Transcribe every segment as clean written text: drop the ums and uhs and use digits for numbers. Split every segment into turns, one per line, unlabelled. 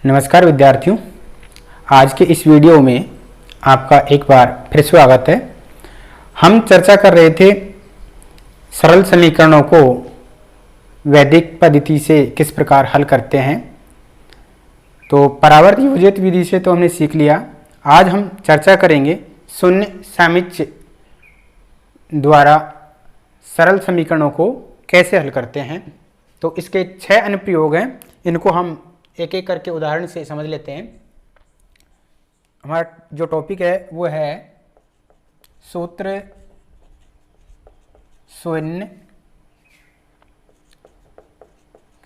नमस्कार विद्यार्थियों, आज के इस वीडियो में आपका एक बार फिर स्वागत है। हम चर्चा कर रहे थे सरल समीकरणों को वैदिक पद्धति से किस प्रकार हल करते हैं। तो परावर्त योजित विधि से तो हमने सीख लिया। आज हम चर्चा करेंगे शून्य सामिच्य द्वारा सरल समीकरणों को कैसे हल करते हैं। तो इसके 6 अनुप्रयोग हैं, इनको हम एक एक करके उदाहरण से समझ लेते हैं। हमारा जो टॉपिक है वो है सूत्र शून्य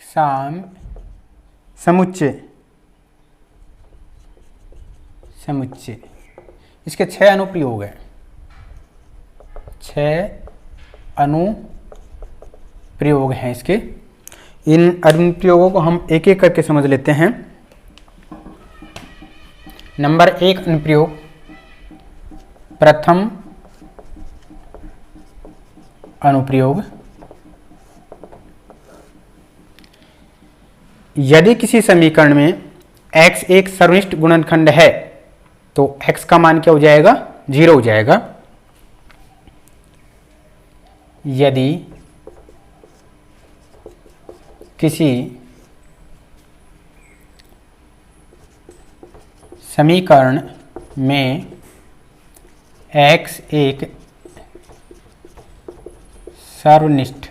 साम समुच्चय। इसके 6 अनुप्रयोग हैं। 6 अनुप्रयोग हैं इसके। इन अनुप्रयोगों को हम एक एक करके समझ लेते हैं। नंबर 1 अनुप्रयोग, प्रथम अनुप्रयोग। यदि किसी समीकरण में x एक सर्वनिष्ठ गुणनखंड है तो x का मान क्या हो जाएगा? 0 हो जाएगा। यदि किसी समीकरण में x एक सर्वनिष्ठ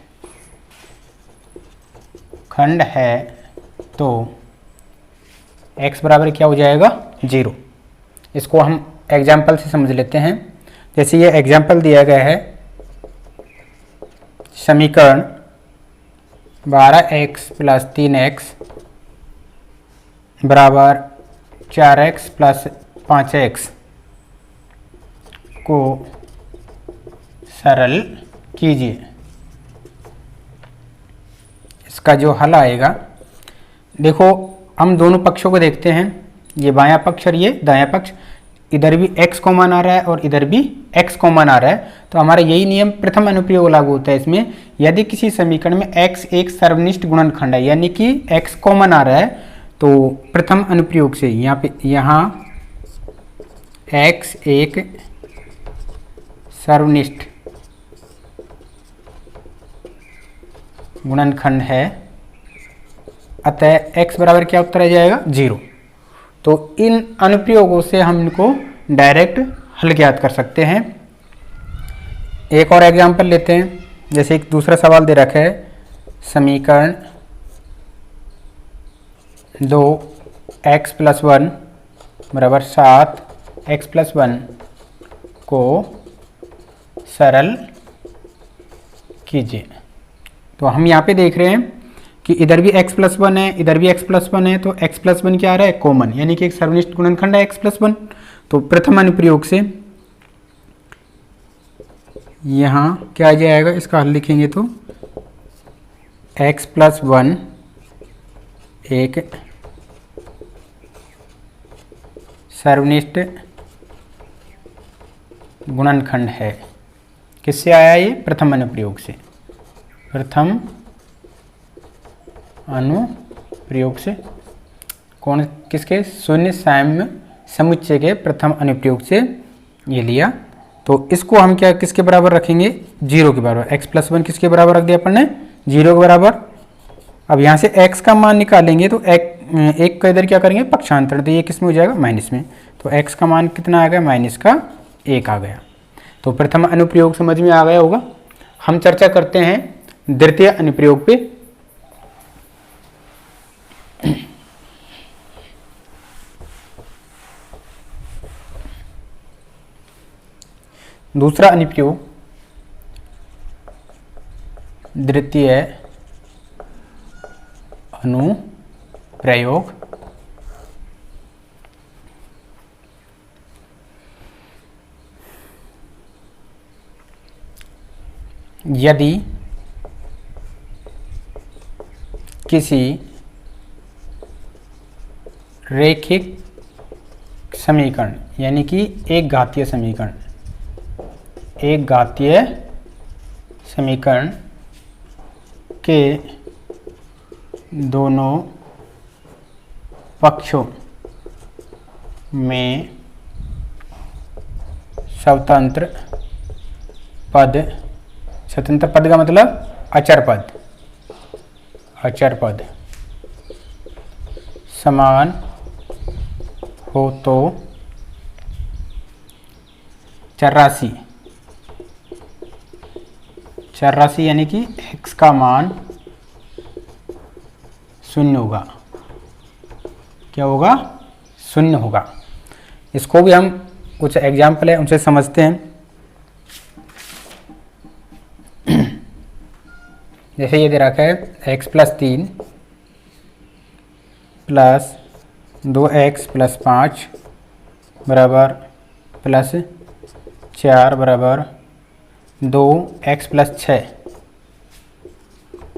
खंड है तो x बराबर क्या हो जाएगा? 0। इसको हम एग्जाम्पल से समझ लेते हैं। जैसे ये एग्जाम्पल दिया गया है, समीकरण 12x + 3x बराबर 4x + 5x को सरल कीजिए। इसका जो हल आएगा, देखो हम दोनों पक्षों को देखते हैं, ये बायां पक्ष और ये दायां पक्ष। इधर भी x कॉमन आ रहा है और इधर भी x कॉमन आ रहा है, तो हमारा यही नियम प्रथम अनुप्रयोग लागू होता है इसमें। यदि किसी समीकरण में x एक सर्वनिष्ठ गुणनखंड है, यानी कि x कॉमन आ रहा है, तो प्रथम अनुप्रयोग से यहाँ x एक सर्वनिष्ठ गुणनखंड है, अतः x बराबर क्या उत्तर आ जाएगा? 0। तो इन अनुप्रयोगों से हम इनको डायरेक्ट हल ज्ञात कर सकते हैं। एक और एग्जांपल लेते हैं। जैसे एक दूसरा सवाल दे रखा है, समीकरण 2x + 1 बराबर 7x + 1 को सरल कीजिए। तो हम यहाँ पे देख रहे हैं कि इधर भी x + 1 है, इधर भी x + 1 है, तो x + 1 क्या आ रहा है? कॉमन, यानी कि एक सर्वनिष्ठ गुणनखंड है x + 1। तो प्रथम अनुप्रयोग से यहाँ क्या आ जाएगा? इसका हल लिखेंगे तो x + 1 एक सर्वनिष्ठ गुणनखंड है। किससे आया ये? प्रथम अनुप्रयोग से। प्रथम अनुप्रयोग से कौन? किसके? शून्य साम्य समुच्चय के प्रथम अनुप्रयोग से ये लिया। तो इसको हम क्या किसके बराबर रखेंगे? 0 के बराबर। x + 1 किसके बराबर रख दिया अपन ने? 0 के बराबर। अब यहाँ से x का मान निकालेंगे तो एक का इधर क्या करेंगे? पक्षांतर। तो ये किस में हो जाएगा? माइनस में। तो x का मान कितना आ गया? -1 आ गया। तो प्रथम अनुप्रयोग समझ में आ गया होगा। हम चर्चा करते हैं द्वितीय अनुप्रयोग पे। दूसरा अनुप्रयोग, द्वितीय अनुप्रयोग। यदि किसी रैखिक समीकरण, यानी कि एक घातीय समीकरण के दोनों पक्षों में स्वतंत्र पद, स्वतंत्र पद का मतलब अचर पद, अचर पद समान हो तो चरराशि, चरराशि यानी कि x का मान शून्य होगा। क्या होगा? शून्य होगा। इसको भी हम कुछ एग्जाम्पल है उनसे समझते हैं। जैसे ये दे रखा है x + 3 प्लस 2x + 5 बराबर +4 बराबर 2x + 6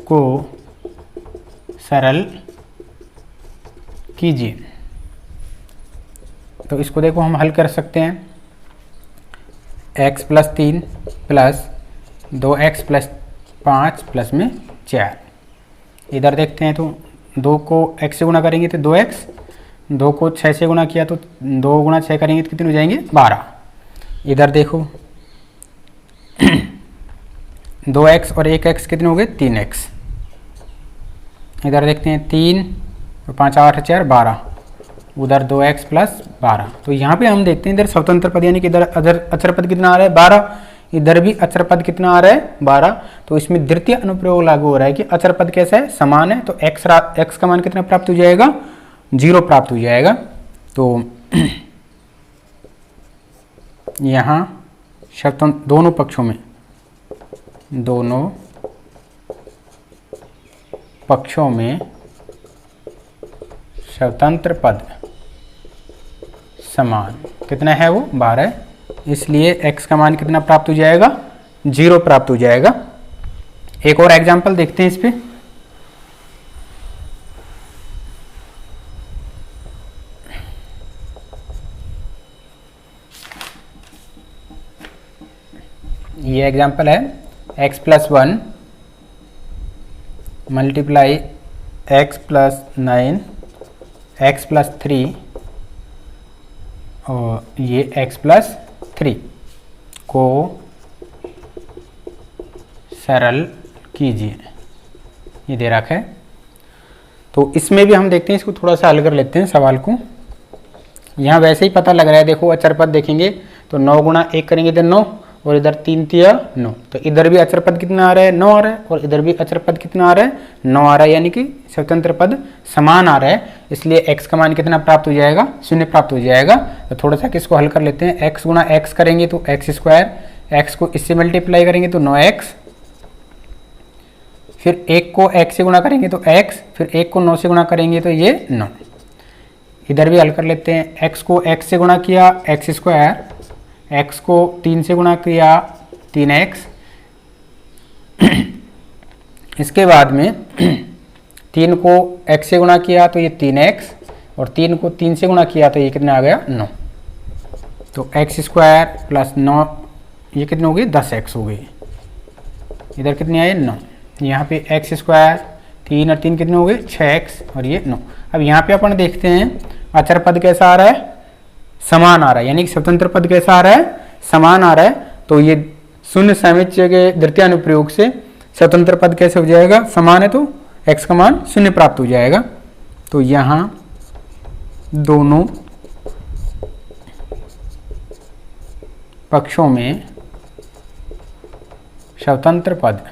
को सरल कीजिए। तो इसको देखो हम हल कर सकते हैं। x + 3 प्लस 2x + 5 प्लस में 4। इधर देखते हैं तो 2 को x से गुणा करेंगे तो 2x, 2 को 6 से गुणा किया तो 2 गुणा 6 करेंगे तो कितने हो जाएंगे? 12। इधर देखो 2x और 1x कितने हो गए? 3x। इधर देखते हैं 3 और 5 8 4 12, उधर 2x + 12। तो यहाँ पे हम देखते हैं इधर स्वतंत्र पद यानी कि इधर अचर पद कितना आ रहा है? 12। इधर भी अचर पद कितना आ रहा है? 12। तो इसमें द्वितीय अनुप्रयोग लागू हो रहा है कि अचर पद कैसा है? समान है। तो x का मान कितना प्राप्त हो जाएगा? 0 प्राप्त हो जाएगा। तो यहाँ स्वतंत्र दोनों पक्षों में, दोनों पक्षों में स्वतंत्र पद समान कितना है? वो 12। इसलिए x का मान कितना प्राप्त हो जाएगा? 0 प्राप्त हो जाएगा। एक और एग्जांपल देखते हैं इस पे। ये एग्जांपल है x + 1 मल्टीप्लाई x + 9 x + 3 और ये x + 3 को सरल कीजिए। ये दे रखा है। तो इसमें भी हम देखते हैं, इसको थोड़ा सा हल कर लेते हैं सवाल को। यहाँ वैसे ही पता लग रहा है। देखो अचर पद देखेंगे तो 9 गुणा 1 करेंगे तो 9, और इधर 3 तिया 9। तो इधर भी अचर पद कितना आ रहा है? 9 आ रहा है। और इधर भी अचर पद कितना आ रहा है? 9 आ रहा है। यानी कि स्वतंत्र पद समान आ रहा है। इसलिए x का मान कितना प्राप्त हो जाएगा? 0 प्राप्त हो जाएगा। तो थोड़ा सा किसको हल कर लेते हैं। x गुणा x करेंगे तो x², x को इससे मल्टीप्लाई करेंगे तो 9x, फिर 1 को x से गुणा करेंगे तो x, फिर 1 को 9 से गुणा करेंगे तो ये 9। इधर भी हल कर लेते हैं। x को x से गुणा किया x², x को 3 से गुणा किया 3x, इसके बाद में 3 को x से गुणा किया तो ये 3x, और 3 को 3 से गुणा किया तो ये कितना आ गया? 9। तो x² + 9 ये कितने हो गए? 10x हो गए। इधर कितने आए? 9। यहाँ पे x² 3 और 3 कितने हो गए? 6x, और ये 9। अब यहाँ पे अपन देखते हैं अचर पद कैसा आ रहा है? समान आ रहा है। यानी कि स्वतंत्र पद कैसा आ रहा है? समान आ रहा है। तो ये शून्य सामिच्य के द्वितीय अनुप्रयोग से स्वतंत्र पद कैसे हो जाएगा? समान है तो x का मान 0 प्राप्त हो जाएगा। तो यहाँ दोनों पक्षों में स्वतंत्र पद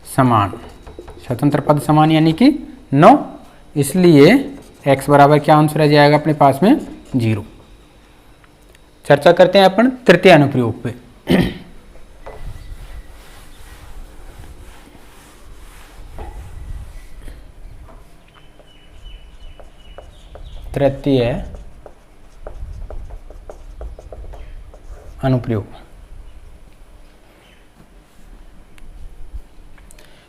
समान, स्वतंत्र पद समान यानी कि 9। इसलिए x बराबर क्या आंसर आ जाएगा अपने पास में? 0। चर्चा करते हैं अपन तृतीय अनुप्रयोग पे। तृतीय अनुप्रयोग।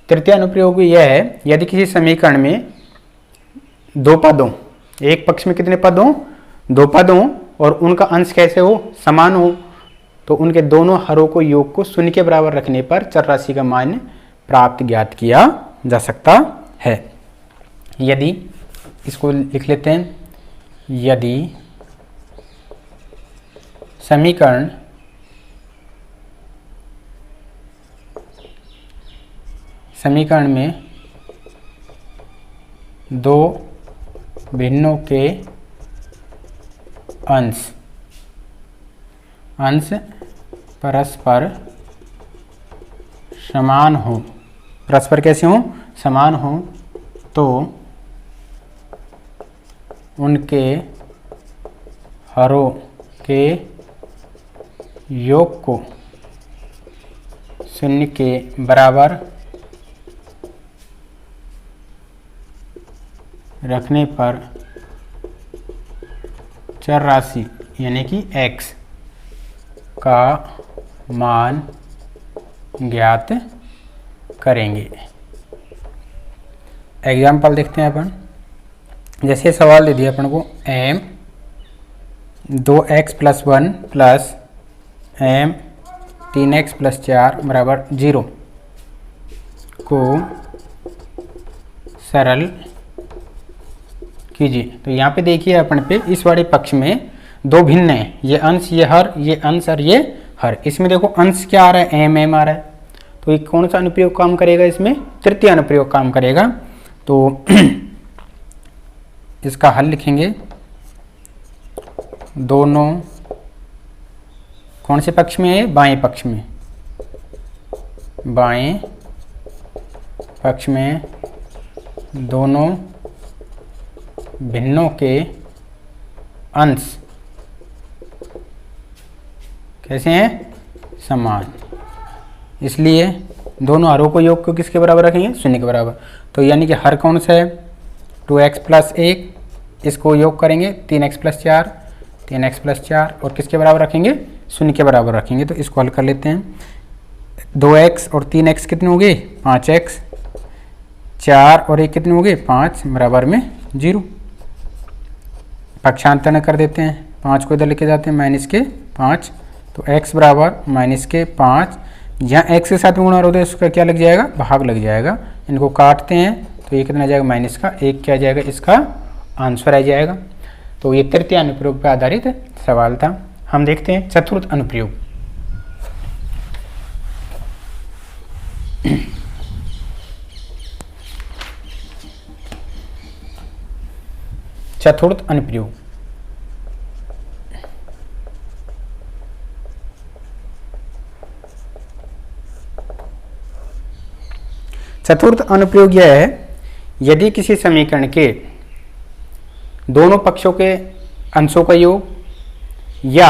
तृतीय अनुप्रयोग यह है, यदि किसी समीकरण में 2 पद हों, एक पक्ष में कितने पद हों? 2 पद हों, और उनका अंश कैसे हो? समान हो, तो उनके दोनों हरों को योग को 0 के बराबर रखने पर चर राशि का मान प्राप्त ज्ञात किया जा सकता है। यदि, इसको लिख लेते हैं, यदि समीकरण में दो भिन्नों के अंश परस्पर समान हो, परस्पर कैसे हो, समान हो, तो उनके हरों के योग को शून्य के बराबर रखने पर चर राशि यानी कि x का मान ज्ञात करेंगे। एग्जाम्पल देखते हैं अपन। जैसे सवाल दे दिया अपन को m 2x + 1 plus m 3x + 4 बराबर 0 को सरल कीजिए। तो यहाँ पे देखिए अपन पे इस वाले पक्ष में दो भिन्न हैं, ये अंश ये हर, ये अंश और ये हर। इसमें देखो अंश क्या आ रहा है, एम आ रहा है, तो ये कौन सा अनुप्रयोग काम करेगा, इसमें तृतीय अनुप्रयोग काम करेगा। तो इसका हल लिखेंगे, दोनों कौन से पक्ष में है, बाएं पक्ष में, बाएं पक्ष में दोनों भिन्नों के अंश कैसे हैं, समान, इसलिए दोनों हरों को योग को किसके बराबर रखेंगे, शून्य के बराबर। तो यानी कि हर कौन सा है, 2x + 1, इसको योग करेंगे 3x + 4, 3x + 4 और किसके बराबर रखेंगे, शून्य के बराबर रखेंगे। तो इसको हल कर लेते हैं। 2x और 3x कितने हो गए, 5x, 4 और 1 कितने हो गए, 5 बराबर में 0। पक्षांतरण कर देते हैं, 5 को इधर लेके जाते हैं, -5, तो x बराबर -5। जहाँ x के साथ गुणा होता है उसका क्या लग जाएगा, भाग लग जाएगा। इनको काटते हैं तो ये कितना आ जाएगा, माइनस का 1 क्या जाएगा, इसका आंसर आ जाएगा। तो ये तृतीय अनुप्रयोग पर आधारित सवाल था। हम देखते हैं चतुर्थ अनुप्रयोग। चतुर्थ अनुप्रयोग, चतुर्थ अनुप्रयोग यह है, यदि किसी समीकरण के दोनों पक्षों के अंशों का योग या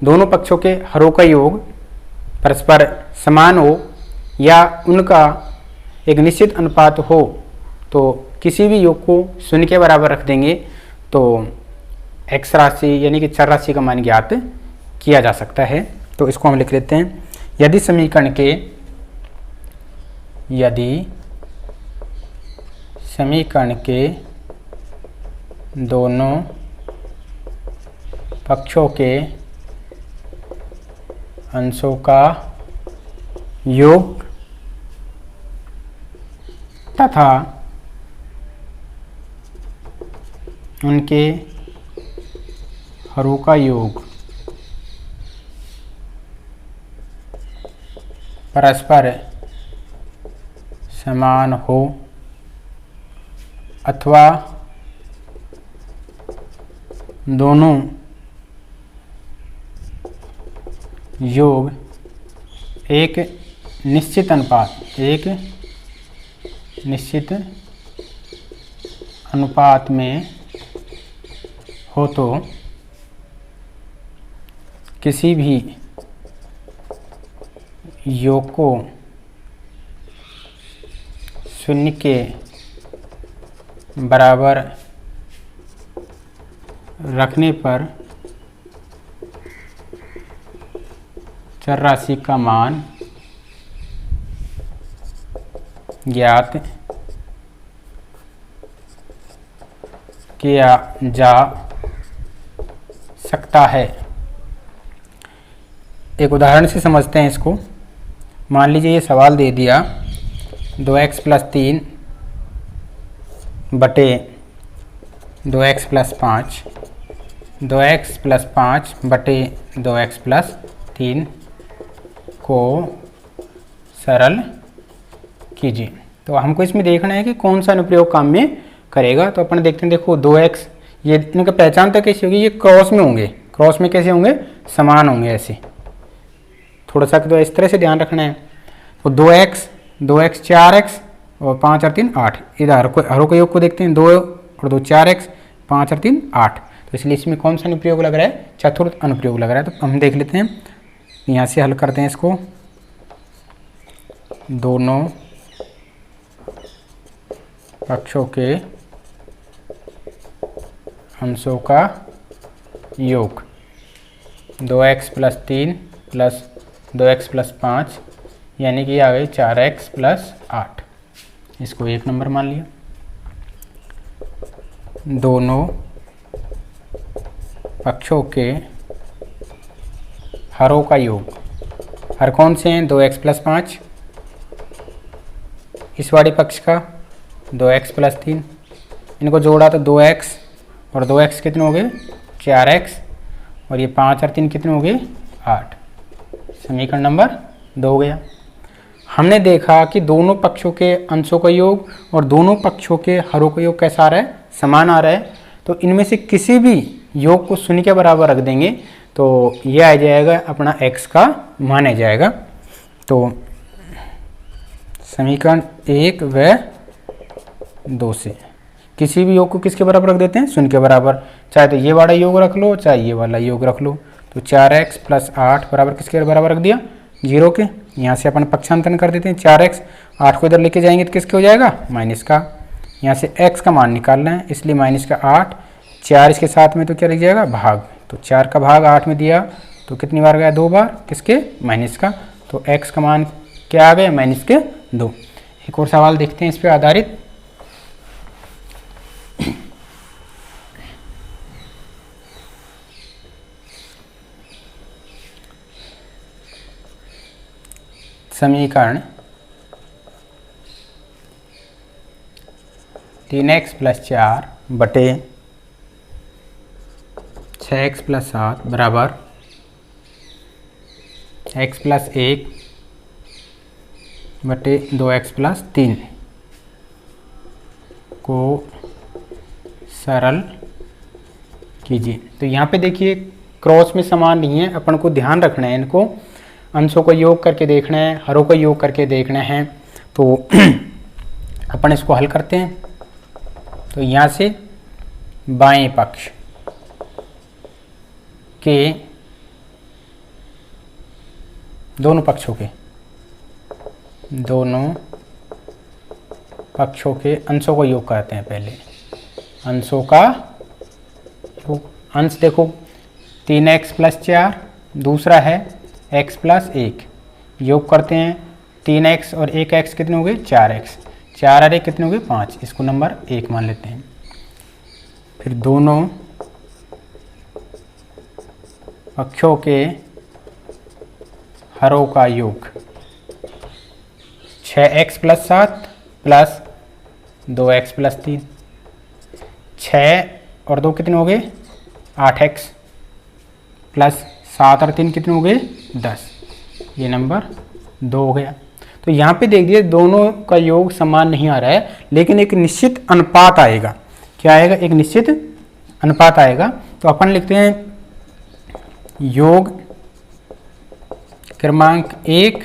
दोनों पक्षों के हरों का योग परस्पर समान हो या उनका एक निश्चित अनुपात हो, तो किसी भी योग को शून्य के बराबर रख देंगे तो x राशि यानी कि चर राशि का मान ज्ञात किया जा सकता है। तो इसको हम लिख लेते हैं, यदि समीकरण के दोनों पक्षों के अंशों का योग तथा उनके हरों का योग परस्पर समान हो अथवा दोनों योग एक निश्चित अनुपात में हो, तो किसी भी योग को शून्य के बराबर रखने पर चर राशि का मान ज्ञात किया जा सकता है। एक उदाहरण से समझते हैं इसको। मान लीजिए ये सवाल दे दिया 2x + 3 बटे 2x प्लस 5, 2x प्लस 5 बटे 2x प्लस 3 को सरल कीजिए। तो हमको इसमें देखना है कि कौन सा अनुप्रयोग काम में करेगा। तो अपन देखते हैं, देखो 2x, ये इनका पहचान तो कैसे होगी, ये क्रॉस में होंगे। क्रॉस में कैसे होंगे, समान होंगे ऐसे, थोड़ा सा तो इस तरह से ध्यान रखना है। तो 2x 4x और 5 और 3 8, इधर हरों के योग को देखते हैं, 2 और 2 4x, 5 और 3 8। तो इसलिए इसमें कौन सा अनुप्रयोग लग रहा है, चतुर्थ अनुप्रयोग लग रहा है। तो हम देख लेते हैं, यहाँ से हल करते हैं इसको। दोनों पक्षों के अंशों का योग 2x plus 3 plus 2x plus 5, यानी कि आ गई 4x प्लस 8। इसको 1 नंबर मान लिया। दोनों पक्षों के हरों का योग, हर कौन से हैं, 2x प्लस 5, इस वाले पक्ष का 2x प्लस 3, इनको जोड़ा तो 2x और 2x कितने हो गए, 4x, और ये 5 और 3 कितने हो गए, 8। समीकरण नंबर 2 हो गया। हमने देखा कि दोनों पक्षों के अंशों का योग और दोनों पक्षों के हरों का योग कैसा आ रहा है, समान आ रहा है। तो इनमें से किसी भी योग को शून्य के बराबर रख देंगे तो ये आ जाएगा अपना x का मान आ जाएगा। तो समीकरण 1 व 2 से किसी भी योग को किसके बराबर रख देते हैं, शून्य के बराबर। चाहे तो ये वाला योग रख लो, चाहे ये वाला योग रख लो। तो 4x प्लस 8 बराबर किसके बराबर रख दिया, 0 के। यहाँ से अपन पक्षांतरण कर देते हैं, 4x 8 को इधर लेके जाएंगे तो किसके हो जाएगा, माइनस का। यहाँ से x का मान निकालना है, इसलिए माइनस का 8, 4 इसके साथ में तो क्या लिख जाएगा, भाग। तो 4 का भाग 8 में दिया तो कितनी बार गया, 2 बार, किसके, माइनस का। तो x का मान क्या आ गया, माइनस के 2। एक और सवाल देखते हैं इस पर आधारित। समीकरण 3x प्लस 4 बटे 6x प्लस 7 बराबर x प्लस 1 बटे 2x प्लस 3 को सरल कीजिए। तो यहाँ पे देखिए क्रॉस में समान नहीं है, अपन को ध्यान रखना है, इनको अंशों का योग करके देखना है, हरों का योग करके देखना है। तो अपन इसको हल करते हैं। तो यहाँ से बाएं पक्ष के दोनों पक्षों के अंशों का योग करते हैं। पहले अंशों का योग, अंश देखो 3x प्लस 4, दूसरा है x प्लस 1, योग करते हैं। 3x और 1x कितने हो गए, 4x, 4 और 1 कितने हो गए, 5। इसको नंबर 1 मान लेते हैं। फिर दोनों पक्षों के हरों का योग 6x plus 7 plus 2x plus 3, 6 और 2 कितने हो गए, 8x प्लस 7 और 3 कितने हो गए, 10। ये नंबर 2 हो गया। तो यहाँ पे देख दिए दोनों का योग समान नहीं आ रहा है, लेकिन एक निश्चित अनुपात आएगा। क्या आएगा, एक निश्चित अनुपात आएगा। तो अपन लिखते हैं योग क्रमांक 1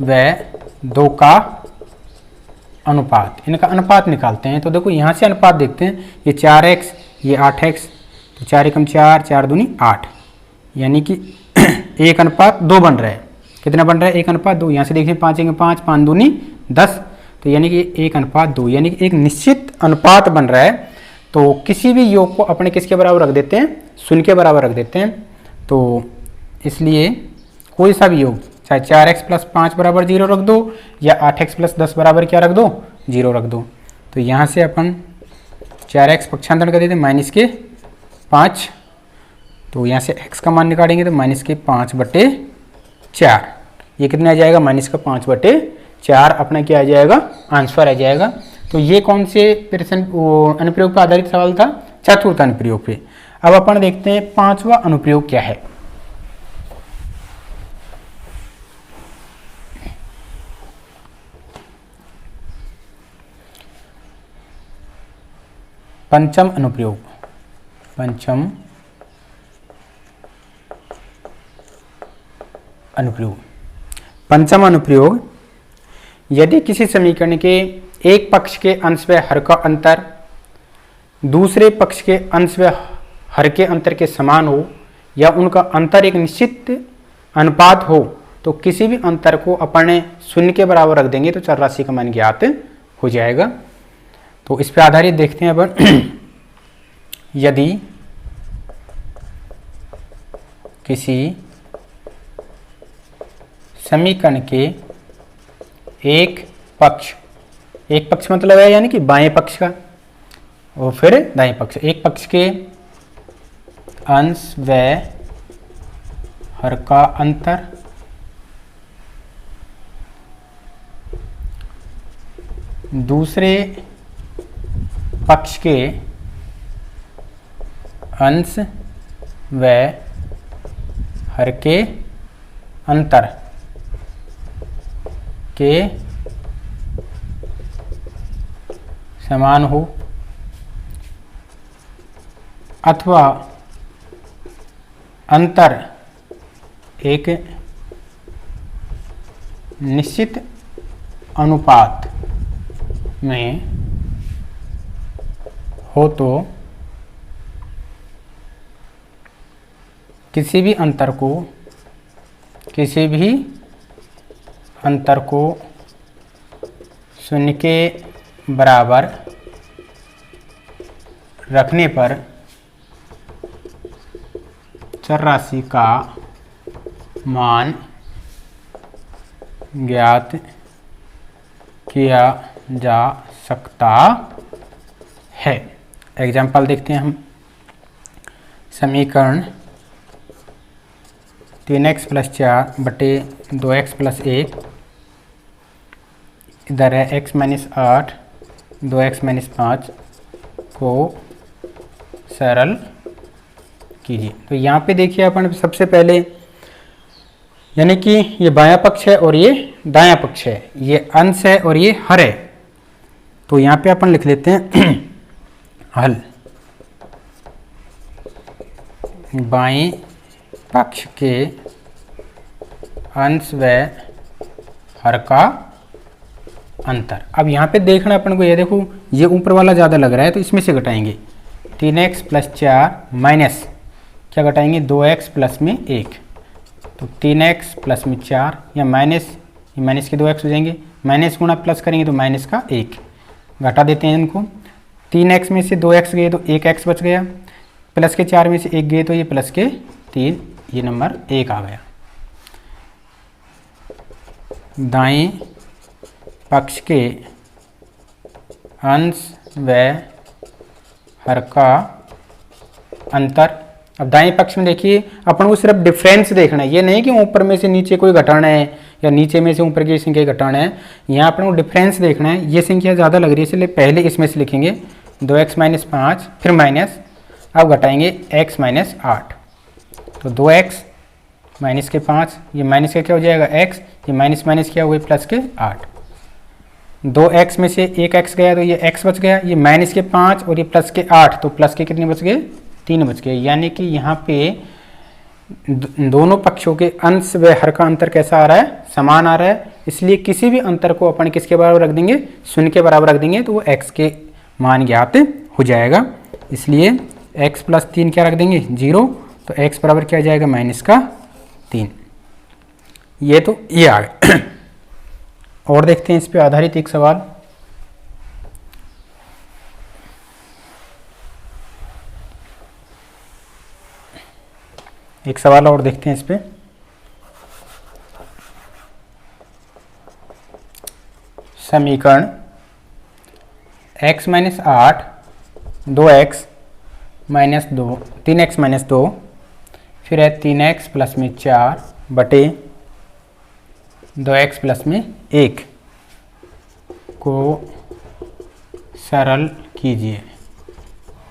व 2 का अनुपात, इनका अनुपात निकालते हैं। तो देखो यहाँ से अनुपात देखते हैं, ये 4x, ये 8x, तो 4 एकम 4, 4 दूनी 8, यानी कि 1:2 बन रहा है। कितना बन रहा है, 1:2। यहाँ से देखिए 5 एकम 5, 5 दूनी 10, तो यानी कि 1:2, यानी कि एक निश्चित अनुपात बन रहा है। तो किसी भी योग को अपने किसके बराबर रख देते हैं, शून्य के बराबर रख देते हैं। तो इसलिए कोई सा भी योग, चाहे 4x प्लस 5 बराबर 0 रख दो, या 8x प्लस 10 बराबर क्या रख दो, 0 रख दो। तो यहाँ से अपन 4x पक्षांतरण कर देते हैं माइनस के 5, तो यहाँ से x का मान निकालेंगे तो माइनस के 5/4, ये कितना आ जाएगा, माइनस का 5/4 अपना क्या आ जाएगा, आंसर आ जाएगा। तो ये कौन से अनुप्रयोग पर आधारित सवाल था? चतुर्थ अनुप्रयोग पे। अब अपन देखते हैं पांचवा अनुप्रयोग क्या है। पंचम अनुप्रयोग। पंचम अनुप्रयोग, यदि किसी समीकरण के एक पक्ष के अंश व हर का अंतर दूसरे पक्ष के अंश व हर के अंतर के समान हो या उनका अंतर एक निश्चित अनुपात हो तो किसी भी अंतर को अपन शून्य के बराबर रख देंगे तो चर राशि का मान ज्ञात हो जाएगा। तो इस पर आधारित देखते हैं अपन। यदि किसी समीकरण के एक पक्ष मतलब है यानी कि बाएं पक्ष का और फिर दाएं पक्ष, एक पक्ष के अंश व हर का अंतर दूसरे पक्ष के अंश व हर के अंतर के समान हो अथवा अंतर एक निश्चित अनुपात में हो तो किसी भी अंतर को शून्य के बराबर रखने पर चर राशि का मान ज्ञात किया जा सकता है। एग्जाम्पल देखते हैं हम। समीकरण 3x + 4 बटे 2x + 1, इधर है x - 8 2x - 5 को सरल कीजिए। तो यहाँ पे देखिए अपन सबसे पहले यानी कि ये बायां पक्ष है और ये दायां पक्ष है, ये अंश है और ये हर है। तो यहाँ पे अपन लिख लेते हैं हल। बाएं पक्ष के अंश व हर का अंतर। अब यहाँ पे देखना अपन को, ये देखो ये ऊपर वाला ज़्यादा लग रहा है तो इसमें से घटाएंगे। 3x + 4 माइनस क्या घटाएंगे 2x प्लस में 1, तो 3x प्लस में 4 या माइनस, ये माइनस के 2x हो जाएंगे, माइनस गुणा प्लस करेंगे तो माइनस का 1, घटा देते हैं इनको। 3x में से 2x गए तो 1x बच गया, प्लस के 4 में से 1 गए तो ये प्लस के 3, ये नंबर 1 आ गया। दाएं पक्ष के अंश व हर का अंतर। अब दाएं पक्ष में देखिए अपन को सिर्फ डिफरेंस देखना है, ये नहीं कि ऊपर में से नीचे कोई घटाना है या नीचे में से ऊपर की संख्या घटाना है। यहाँ अपन को डिफरेंस देखना है। ये संख्या ज़्यादा लग रही है इसलिए पहले इसमें से लिखेंगे 2x - 5 फिर माइनस, अब घटाएंगे x - 8, तो 2x माइनस के 5, ये माइनस का क्या हो जाएगा x, ये माइनस माइनस क्या हो गई प्लस के 8, 2x में से 1x गया तो ये x बच गया, ये माइनस के 5 और ये प्लस के 8, तो प्लस के कितने बच गए 3 बच गए। यानी कि यहाँ पे दोनों पक्षों के अंश व हर का अंतर कैसा आ रहा है, समान आ रहा है। इसलिए किसी भी अंतर को अपन किसके बराबर रख देंगे, शून्य के बराबर रख देंगे तो वो x के मान ज्ञात हो जाएगा। इसलिए x + 3 क्या रख देंगे 0, तो x बराबर क्या आ जाएगा -3। ये तो ये आ गया। और देखते हैं इस पे आधारित एक सवाल। एक सवाल और देखते हैं इस पे। समीकरण x - 8 2x - 2 3x - 2 फिर है 3x प्लस में 4 बटे 2x प्लस में 1 को सरल कीजिए।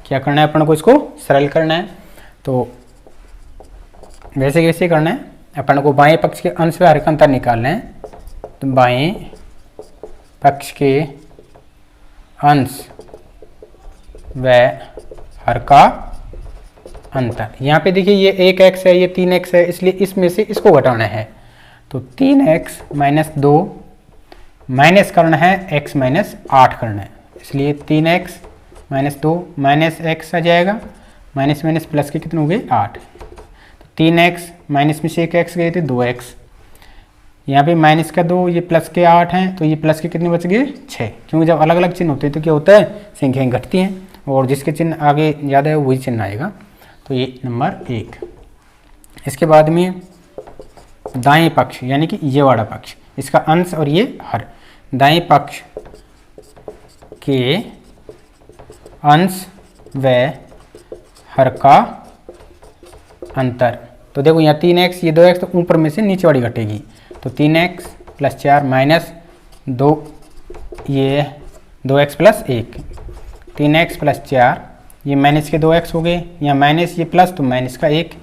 क्या करना है अपन को, इसको सरल करना है। तो वैसे कैसे करना है, अपन को बाएं पक्ष के अंश व हर का अंतर निकालना है। तो बाएं पक्ष के अंश व हर का अंतर, यहाँ पे देखिए ये 1x है, ये 3x है, इसलिए इसमें से इसको घटाना है। तो 3x माइनस 2 माइनस करना है x माइनस 8 करना है, इसलिए 3x माइनस 2 माइनस x आ जाएगा, माइनस माइनस प्लस के कितने हो गए 8। तो 3x माइनस में से एक x गए थे 2x, यहाँ पे माइनस का 2, ये प्लस के 8 हैं, तो ये प्लस के कितने बच गए 6, क्योंकि जब अलग अलग चिन्ह होते हैं तो क्या होता है, संख्याएं घटती हैं और जिसके चिन्ह आगे ज़्यादा है वही चिन्ह आएगा। तो ये नंबर 1। इसके बाद में दाएं पक्ष यानी कि ये वाला पक्ष, इसका अंश और ये हर, दाएं पक्ष के अंश व हर का अंतर। तो देखो यहाँ 3x, ये 2x, तो ऊपर में से नीचे वाली घटेगी। तो 3x प्लस 4 माइनस 2, ये 2x प्लस 1, 3x प्लस 4, ये माइनस के 2x हो गए, यहाँ माइनस ये प्लस, तो माइनस का 1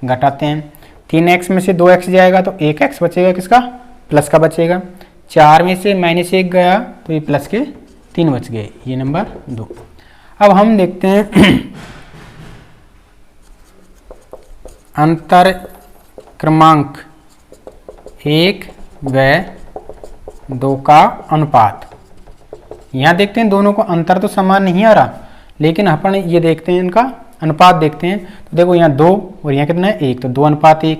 घटाते हैं। 3x में से 2x जाएगा तो 1x बचेगा, किसका, प्लस का बचेगा। 4 में से माइनस 1 गया तो ये प्लस के 3 बच गए, ये नंबर 2। अब हम देखते हैं अंतर क्रमांक 1 व 2 का अनुपात। यहाँ देखते हैं दोनों को अंतर तो समान नहीं आ रहा, लेकिन अपन ये देखते हैं इनका अनुपात देखते हैं। तो देखो यहाँ 2 और यहाँ कितना है 1, तो 2:1,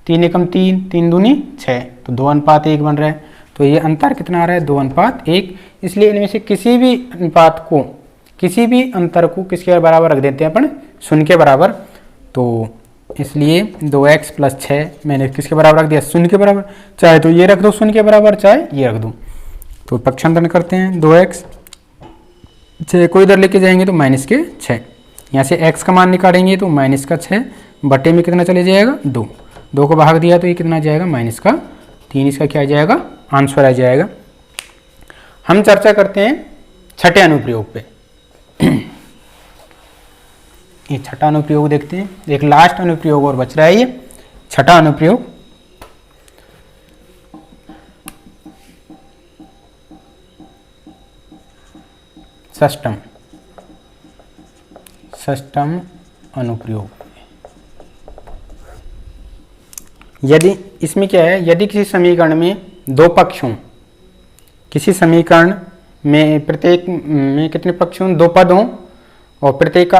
3 एकम 3, 3 दूनी 6, तो 2:1 बन रहा है। तो ये अंतर कितना आ रहा है 2:1, इसलिए इनमें से किसी भी अनुपात को, किसी भी अंतर को किसके बराबर रख देते हैं अपन, शून्य के बराबर। तो इसलिए 2x प्लस 6 मैंने किसके बराबर रख दिया, शून्य के बराबर। चाहे तो ये रख दो शून्य के बराबर, चाहे ये रख दो। तो पक्षांतरण करते हैं, 2x 6 को इधर लेके जाएंगे तो माइनस के 6, यहाँ से x का मान निकालेंगे तो माइनस का 6 बटे में कितना चले जाएगा 2, 2 को भाग दिया तो ये कितना जाएगा माइनस का 3, इसका क्या आ जाएगा आंसर आ जाएगा। हम चर्चा करते हैं छठे अनुप्रयोग पे। ये छठा अनुप्रयोग देखते हैं, एक लास्ट अनुप्रयोग और बच रहा है, ये छठा अनुप्रयोग। षष्ठम अनुप्रयोग। यदि इसमें क्या है, यदि किसी समीकरण में दो पक्ष हों, किसी समीकरण में प्रत्येक में कितने पक्ष हों, दो पद हों, और प्रत्येक का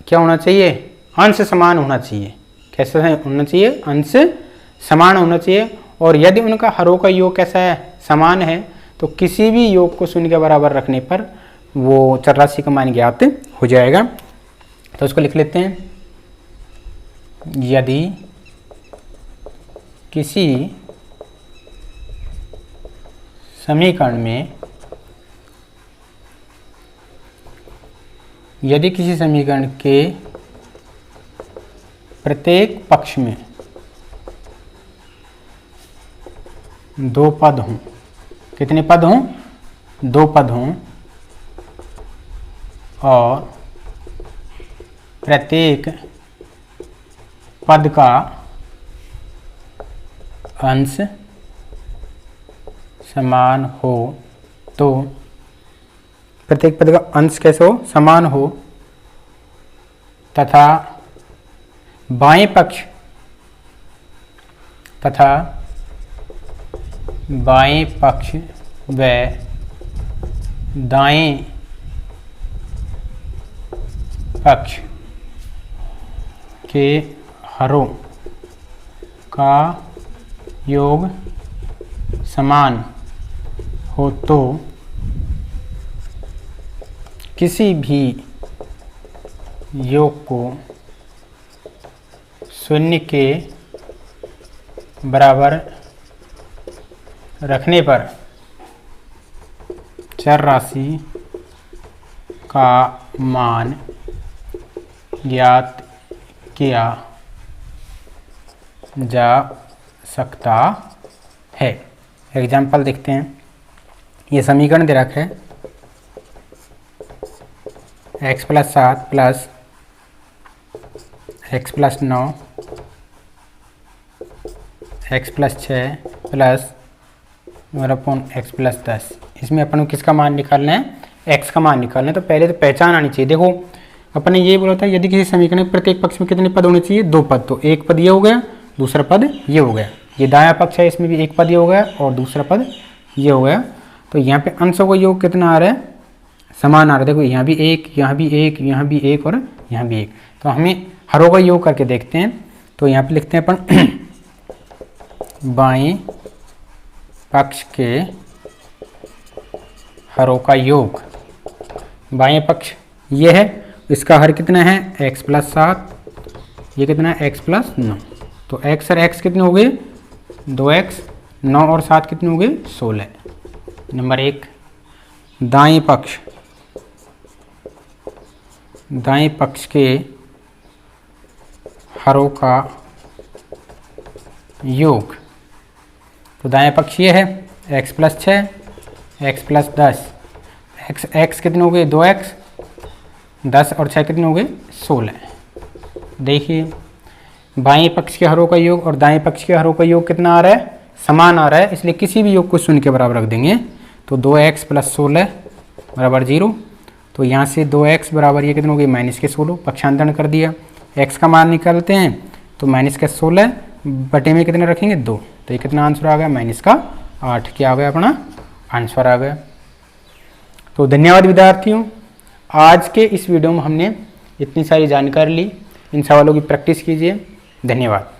क्या होना चाहिए, अंश समान होना चाहिए। कैसा होना चाहिए, अंश समान होना चाहिए। और यदि उनका हरों का योग कैसा है, समान है, तो किसी भी योग को शून्य के बराबर रखने पर वो चर राशि का मान ज्ञात हो जाएगा। तो उसको लिख लेते हैं, यदि किसी समीकरण में, यदि किसी समीकरण के प्रत्येक पक्ष में दो पद हों, कितने पद हों, दो पद हों, और प्रत्येक पद का अंश समान हो, तो प्रत्येक पद का अंश कैसे हो, समान हो, तथा बाएं पक्ष व दाएं पक्ष के हरों का योग समान हो, तो किसी भी योग को शून्य के बराबर रखने पर चर राशि का मान ज्ञात किया जा सकता है। एग्जाम्पल देखते हैं, ये समीकरण दे रखा है, x plus 7 plus x plus 9 x plus 6 plus 1/x plus 10। इसमें अपन को किसका मान निकालना है? x का मान निकालना है। तो पहले तो पहचान आनी चाहिए। देखो अपन ने ये बोला था यदि किसी समीकरण के प्रत्येक पक्ष में कितने पद होने चाहिए? 2 पद। तो एक पद ये हो गया, दूसरा पद ये हो गया। ये दायां पक्ष है, इसमें भी एक पद ये हो गया और दूसरा पद ये हो गया। तो यहाँ पे अंशों का योग कितना आ रहा है? समान आ रहा है। देखो यहाँ भी एक, यहाँ भी एक, यहाँ भी एक और यहाँ भी एक। तो हमें हरों का योग करके देखते हैं। तो यहाँ पे लिखते हैं अपन बाएं पक्ष के हरों का योग। बाएं पक्ष ये है, इसका हर कितना है? x प्लस 7, ये कितना है? x plus 9। तो x और x कितने हो गए? 2x, 9 और 7 कितने हो गए? 16। नंबर 1। दाएं पक्ष के हरों का योग। तो दाएं पक्ष ये है, x plus 6, x plus 10, x कितने हो गए? 2x, 10 और 6 कितने हो गए? 16। देखिए बाएं पक्ष के हरों का योग और दाएं पक्ष के हरों का योग कितना आ रहा है? समान आ रहा है, इसलिए किसी भी योग को शून्य के बराबर रख देंगे। तो 2x प्लस 16 बराबर 0। तो यहाँ से 2x बराबर ये कितने हो गए? माइनस के 16। पक्षांतरण कर दिया, x का मान निकालते हैं तो माइनस के 16 बटे में कितने रखेंगे? 2। तो ये कितना आंसर आ गया? माइनस का 8। क्या आ गया? अपना आंसर आ गया। तो धन्यवाद विद्यार्थियों। आज के इस वीडियो में हमने इतनी सारी जानकारी ली। इन सवालों की प्रैक्टिस कीजिए। धन्यवाद।